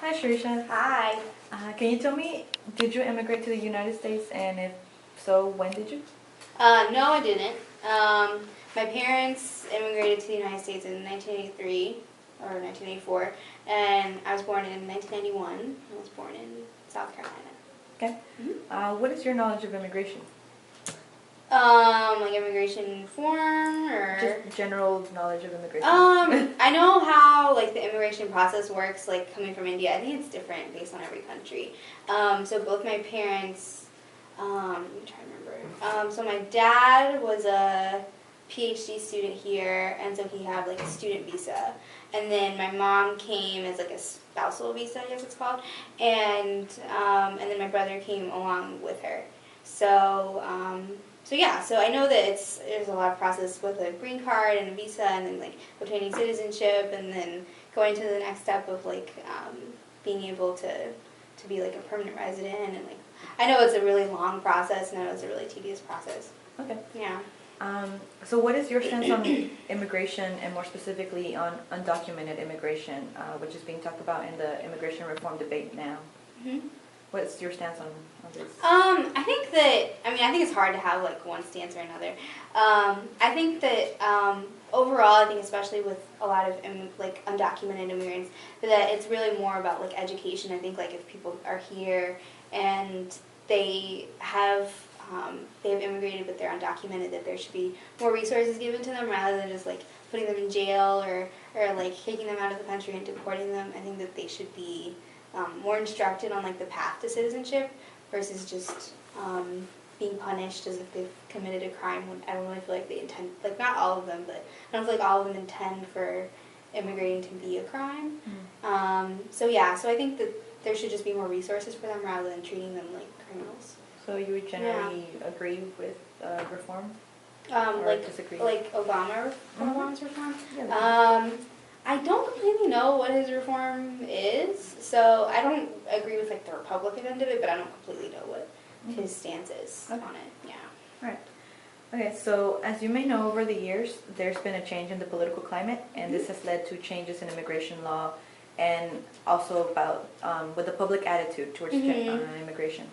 Hi, Shirisha. Hi. Can you tell me, did you immigrate to the United States, and if so, when did you? No, I didn't. My parents immigrated to the United States in 1983 or 1984, and I was born in 1991. I was born in South Carolina. Okay. Mm-hmm. What is your knowledge of immigration? Like immigration form or Just general knowledge of immigration. I know how like the immigration process works. Like coming from India, I think it's different based on every country. So both my parents. Let me try to remember. So my dad was a PhD student here, and so he had like a student visa. And then my mom came as like a spousal visa, I guess it's called. And then my brother came along with her. So yeah, so I know that there's a lot of process with a green card and a visa, and then like obtaining citizenship, and then going to the next step of like being able to be like a permanent resident, and like I know it's a really long process, and I know it's a really tedious process. Okay. Yeah. So what is your stance on immigration, and more specifically on undocumented immigration, which is being talked about in the immigration reform debate now? Mm-hmm. What's your stance on this? I think it's hard to have like one stance or another. I think that overall, I think especially with a lot of like undocumented immigrants, that it's really more about like education. I think like if people are here and they've immigrated but they're undocumented, that there should be more resources given to them rather than just like putting them in jail or like kicking them out of the country and deporting them. I think that they should be more instructed on like the path to citizenship versus just being punished as if they've committed a crime. When I don't really feel like they intend, like not all of them, but I don't feel like all of them intend for immigrating to be a crime. So I think that there should just be more resources for them rather than treating them like criminals. So you would generally agree with reform? Like disagree? Like Obama's reform. Yeah, I don't really know what his reform is, so I don't agree with like the Republican end of it, but I don't completely know what his stance is on it. Yeah. Right. Okay, so as you may know, over the years, there's been a change in the political climate, and this has led to changes in immigration law, and also about with the public attitude towards immigration.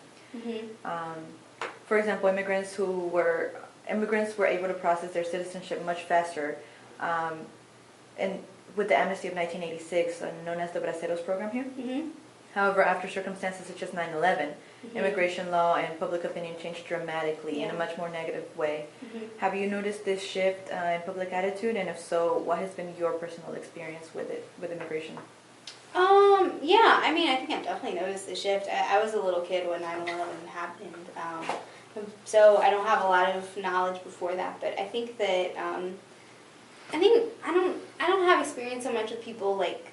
For example, immigrants were able to process their citizenship much faster, and with the amnesty of 1986, known as the Braceros program here. However, after circumstances such as 9/11, immigration law and public opinion changed dramatically in a much more negative way. Have you noticed this shift in public attitude, and if so, what has been your personal experience with immigration? Yeah, I think I've definitely noticed the shift. I was a little kid when 9/11 happened, so I don't have a lot of knowledge before that, but I think that, I don't have experience so much with people like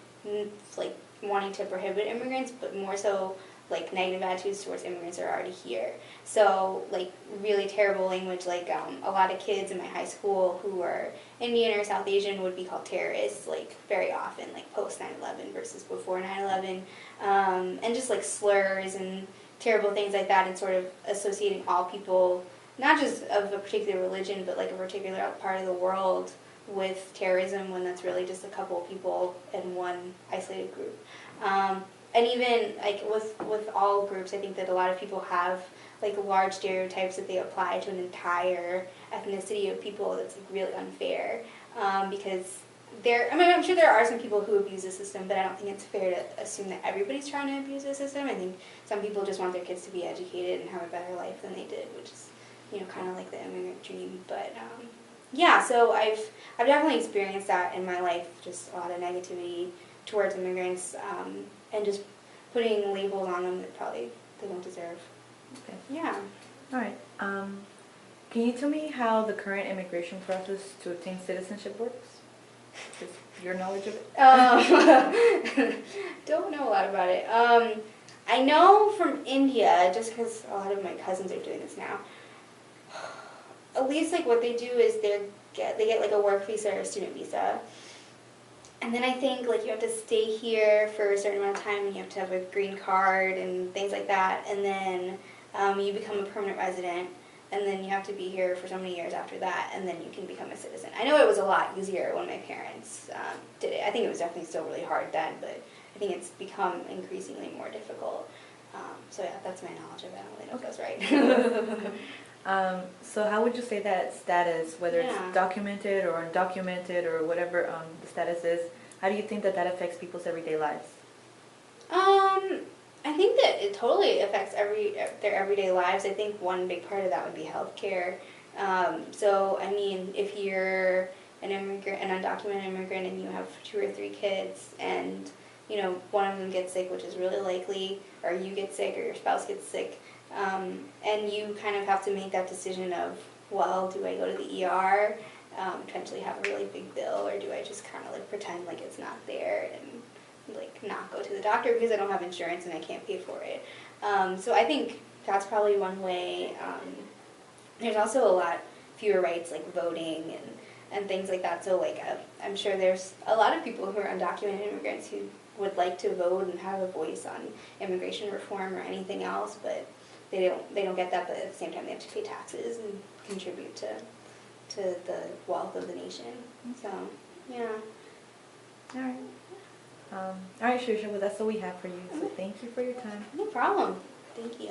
wanting to prohibit immigrants, but more so like negative attitudes towards immigrants that are already here. So like really terrible language, like a lot of kids in my high school who were Indian or South Asian would be called terrorists like very often, like post 9/11 versus before 9/11, and just like slurs and terrible things like that, and sort of associating all people, not just of a particular religion, but like a particular part of the world with terrorism, when that's really just a couple of people in one isolated group. And even like with all groups, I think that a lot of people have like large stereotypes that they apply to an entire ethnicity of people that's like really unfair, because I'm sure there are some people who abuse the system, but I don't think it's fair to assume that everybody's trying to abuse the system. I think some people just want their kids to be educated and have a better life than they did, which is, kind of like the immigrant dream. But so I've definitely experienced that in my life, just a lot of negativity towards immigrants, and just putting labels on them that probably they don't deserve. Okay. Yeah. All right. Can you tell me how the current immigration process to obtain citizenship works? Just your knowledge of it? Don't know a lot about it. I know from India, just because a lot of my cousins are doing this now. At least like what they do is they get like a work visa or a student visa, and then I think like you have to stay here for a certain amount of time, and you have to have a green card and things like that, and then you become a permanent resident, and then you have to be here for so many years after that, and then you can become a citizen. I know it was a lot easier when my parents did it. I think it was definitely still really hard then, but I think it's become increasingly more difficult. So yeah, that's my knowledge of it. I don't really know if that's right. So how would you say that status, whether Yeah. it's documented or undocumented or whatever the status is, how do you think that that affects people's everyday lives? I think that it totally affects their everyday lives. I think one big part of that would be healthcare. So I mean, if you're an immigrant, an undocumented immigrant, and you have 2 or 3 kids, and you know one of them gets sick, which is really likely, or you get sick, or your spouse gets sick, and you kind of have to make that decision of, well, do I go to the ER, potentially have a really big bill, or do I just kind of like pretend like it's not there and like not go to the doctor because I don't have insurance and I can't pay for it. So I think that's probably one way. There's also a lot fewer rights like voting and things like that. So like I'm sure there's a lot of people who are undocumented immigrants who would like to vote and have a voice on immigration reform or anything else, but they don't get that. But at the same time, they have to pay taxes and contribute to the wealth of the nation. So yeah. All right. All right, Shirisha, well, that's all we have for you. So thank you for your time. No problem. Thank you.